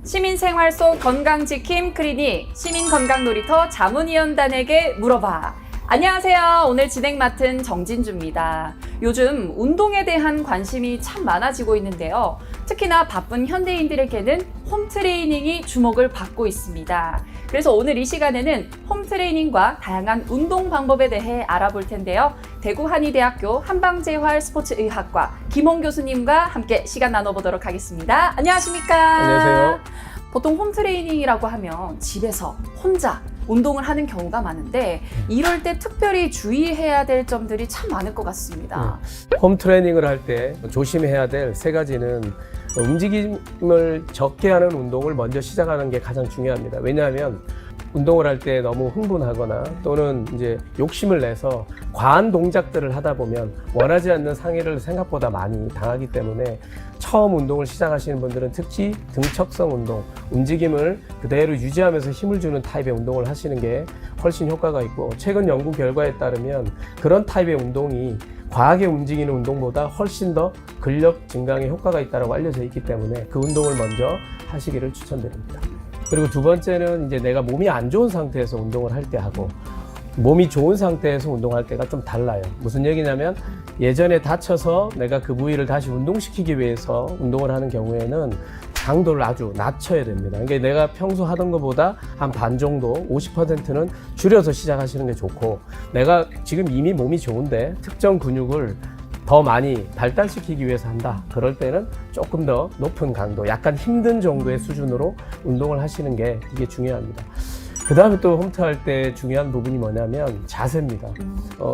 시민생활 속 건강지킴 클리닉 시민건강놀이터 자문위원단에게 물어봐. 안녕하세요. 오늘 진행 맡은 정진주입니다. 요즘 운동에 대한 관심이 참 많아지고 있는데요. 특히나 바쁜 현대인들에게는 홈트레이닝이 주목을 받고 있습니다. 그래서 오늘 이 시간에는 홈트레이닝과 다양한 운동 방법에 대해 알아볼 텐데요. 대구 한의대학교 한방재활스포츠의학과 김홍 교수님과 함께 시간 나눠보도록 하겠습니다. 안녕하십니까? 안녕하세요. 보통 홈트레이닝이라고 하면 집에서 혼자 운동을 하는 경우가 많은데 이럴 때 특별히 주의해야 될 점들이 참 많을 것 같습니다. 홈 트레이닝을 할 때 조심해야 될 세 가지는 움직임을 적게 하는 운동을 먼저 시작하는 게 가장 중요합니다. 왜냐하면 운동을 할 때 너무 흥분하거나 또는 이제 욕심을 내서 과한 동작들을 하다 보면 원하지 않는 상해를 생각보다 많이 당하기 때문에 처음 운동을 시작하시는 분들은 특히 등척성 운동, 움직임을 그대로 유지하면서 힘을 주는 타입의 운동을 하시는 게 훨씬 효과가 있고, 최근 연구 결과에 따르면 그런 타입의 운동이 과하게 움직이는 운동보다 훨씬 더 근력 증강에 효과가 있다고 알려져 있기 때문에 그 운동을 먼저 하시기를 추천드립니다. 그리고 두 번째는 이제 내가 몸이 안 좋은 상태에서 운동을 할 때 하고 몸이 좋은 상태에서 운동할 때가 좀 달라요. 무슨 얘기냐면 예전에 다쳐서 내가 그 부위를 다시 운동시키기 위해서 운동을 하는 경우에는 강도를 아주 낮춰야 됩니다. 그러니까 내가 평소 하던 것보다 한 반 정도, 50%는 줄여서 시작하시는 게 좋고, 내가 지금 이미 몸이 좋은데 특정 근육을 더 많이 발달시키기 위해서 한다. 그럴 때는 조금 더 높은 강도, 약간 힘든 정도의 수준으로 운동을 하시는 게 이게 중요합니다. 그 다음에 또 홈트 할 때 중요한 부분이 뭐냐면 자세입니다.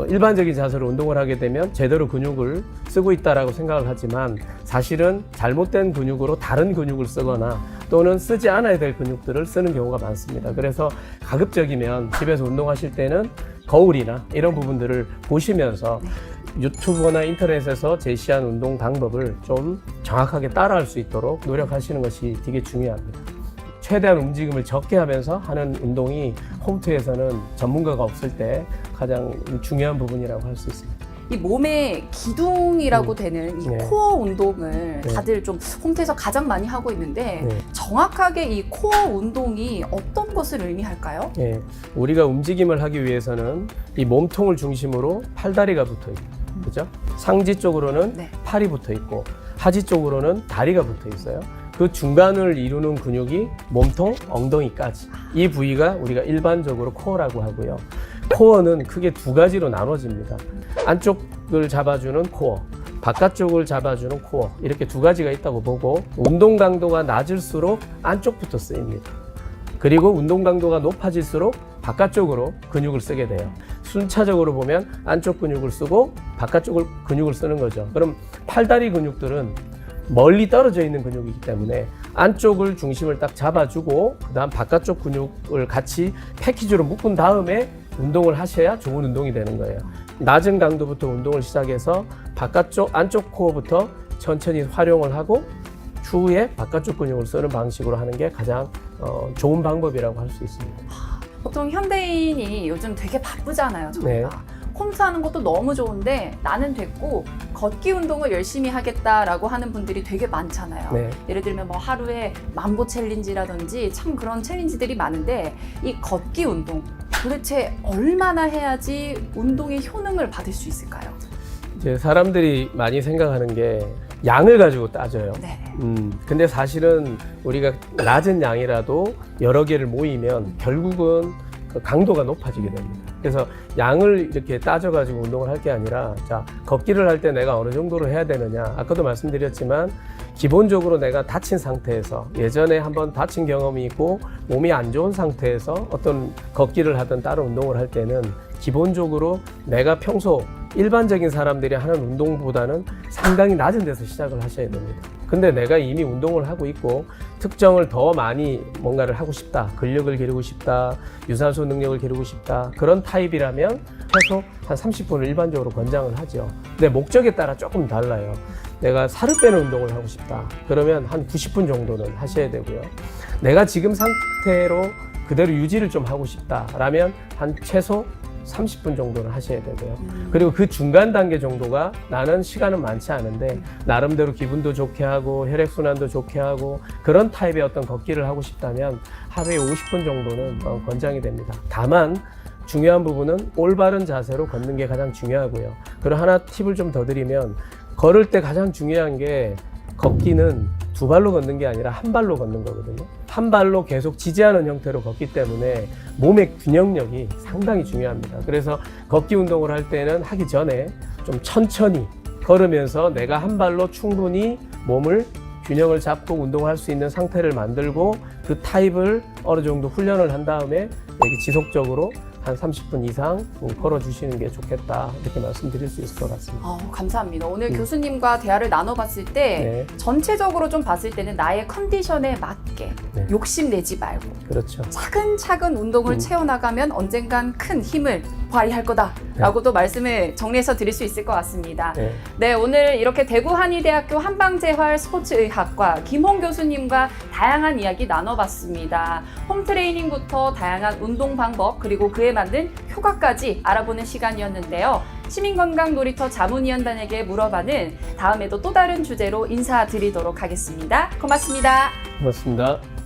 일반적인 자세로 운동을 하게 되면 제대로 근육을 쓰고 있다라고 생각을 하지만 사실은 잘못된 근육으로 다른 근육을 쓰거나 또는 쓰지 않아야 될 근육들을 쓰는 경우가 많습니다. 그래서 가급적이면 집에서 운동하실 때는 거울이나 이런 부분들을 보시면서 유튜브나 인터넷에서 제시한 운동 방법을 좀 정확하게 따라할 수 있도록 노력하시는 것이 되게 중요합니다. 최대한 움직임을 적게 하면서 하는 운동이 홈트에서는 전문가가 없을 때 가장 중요한 부분이라고 할 수 있습니다. 이 몸의 기둥이라고 되는 이 네. 코어 운동을 네. 다들 좀 홈트에서 가장 많이 하고 있는데 네. 정확하게 이 코어 운동이 어떤 것을 의미할까요? 예, 우리가 움직임을 하기 위해서는 이 몸통을 중심으로 팔다리가 붙어 있고, 그죠? 상지 쪽으로는 네. 팔이 붙어 있고, 하지 쪽으로는 다리가 붙어 있어요. 그 중간을 이루는 근육이 몸통, 엉덩이까지. 이 부위가 우리가 일반적으로 코어라고 하고요. 코어는 크게 두 가지로 나눠집니다. 안쪽을 잡아주는 코어, 바깥쪽을 잡아주는 코어, 이렇게 두 가지가 있다고 보고, 운동 강도가 낮을수록 안쪽부터 쓰입니다. 그리고 운동 강도가 높아질수록 바깥쪽으로 근육을 쓰게 돼요. 순차적으로 보면 안쪽 근육을 쓰고 바깥쪽 근육을 쓰는 거죠. 그럼 팔다리 근육들은 멀리 떨어져 있는 근육이기 때문에 안쪽을 중심을 딱 잡아주고 그 다음 바깥쪽 근육을 같이 패키지로 묶은 다음에 운동을 하셔야 좋은 운동이 되는 거예요. 낮은 강도부터 운동을 시작해서 안쪽 코어부터 천천히 활용을 하고 추후에 바깥쪽 근육을 쓰는 방식으로 하는 게 가장 좋은 방법이라고 할 수 있습니다. 보통 현대인이 요즘 되게 바쁘잖아요, 저희가. 네. 홈트하는 것도 너무 좋은데 나는 됐고 걷기 운동을 열심히 하겠다라고 하는 분들이 되게 많잖아요. 네. 예를 들면 뭐 하루에 만보 챌린지라든지 참 그런 챌린지들이 많은데 이 걷기 운동 도대체 얼마나 해야지 운동의 효능을 받을 수 있을까요? 이제 사람들이 많이 생각하는 게 양을 가지고 따져요. 네. 근데 사실은 우리가 낮은 양이라도 여러 개를 모이면 결국은 그 강도가 높아지게 됩니다. 그래서 양을 이렇게 따져가지고 운동을 할 게 아니라, 자, 걷기를 할 때 내가 어느 정도로 해야 되느냐. 아까도 말씀드렸지만, 기본적으로 내가 다친 상태에서, 예전에 한번 다친 경험이 있고, 몸이 안 좋은 상태에서 어떤 걷기를 하든 다른 운동을 할 때는 기본적으로 내가 평소 일반적인 사람들이 하는 운동보다는 상당히 낮은 데서 시작을 하셔야 됩니다. 근데 내가 이미 운동을 하고 있고 특정을 더 많이 뭔가를 하고 싶다, 근력을 기르고 싶다, 유산소 능력을 기르고 싶다, 그런 타입이라면 최소 한 30분을 일반적으로 권장을 하죠. 근데 목적에 따라 조금 달라요. 내가 살을 빼는 운동을 하고 싶다, 그러면 한 90분 정도는 하셔야 되고요. 내가 지금 상태로 그대로 유지를 좀 하고 싶다라면 한 최소 30분 정도는 하셔야 되고요. 그리고 그 중간 단계 정도가 나는 시간은 많지 않은데 나름대로 기분도 좋게 하고 혈액순환도 좋게 하고 그런 타입의 어떤 걷기를 하고 싶다면 하루에 50분 정도는 권장이 됩니다. 다만 중요한 부분은 올바른 자세로 걷는 게 가장 중요하고요. 그리고 하나 팁을 좀 더 드리면 걸을 때 가장 중요한 게 걷기는 두 발로 걷는 게 아니라 한 발로 걷는 거거든요. 한 발로 계속 지지하는 형태로 걷기 때문에 몸의 균형력이 상당히 중요합니다. 그래서 걷기 운동을 할 때는 하기 전에 좀 천천히 걸으면서 내가 한 발로 충분히 몸을 균형을 잡고 운동할 수 있는 상태를 만들고 그 타입을 어느 정도 훈련을 한 다음에 이렇게 지속적으로 한 30분 이상 걸어주시는 게 좋겠다 이렇게 말씀드릴 수 있을 것 같습니다. 감사합니다. 오늘 교수님과 대화를 나눠봤을 때 네. 전체적으로 좀 봤을 때는 나의 컨디션에 맞게 네. 욕심내지 말고 그렇죠. 차근차근 운동을 채워나가면 언젠간 큰 힘을 발휘할 거다라고도 말씀을 정리해서 드릴 수 있을 것 같습니다. 네. 네, 오늘 이렇게 대구한의대학교 한방재활 스포츠의학과 김홍 교수님과 다양한 이야기 나눠봤습니다. 홈트레이닝부터 다양한 운동 방법 그리고 그에 맞는 효과까지 알아보는 시간이었는데요. 시민건강놀이터 자문위원단에게 물어봐는 다음에도 또 다른 주제로 인사드리도록 하겠습니다. 고맙습니다. 고맙습니다.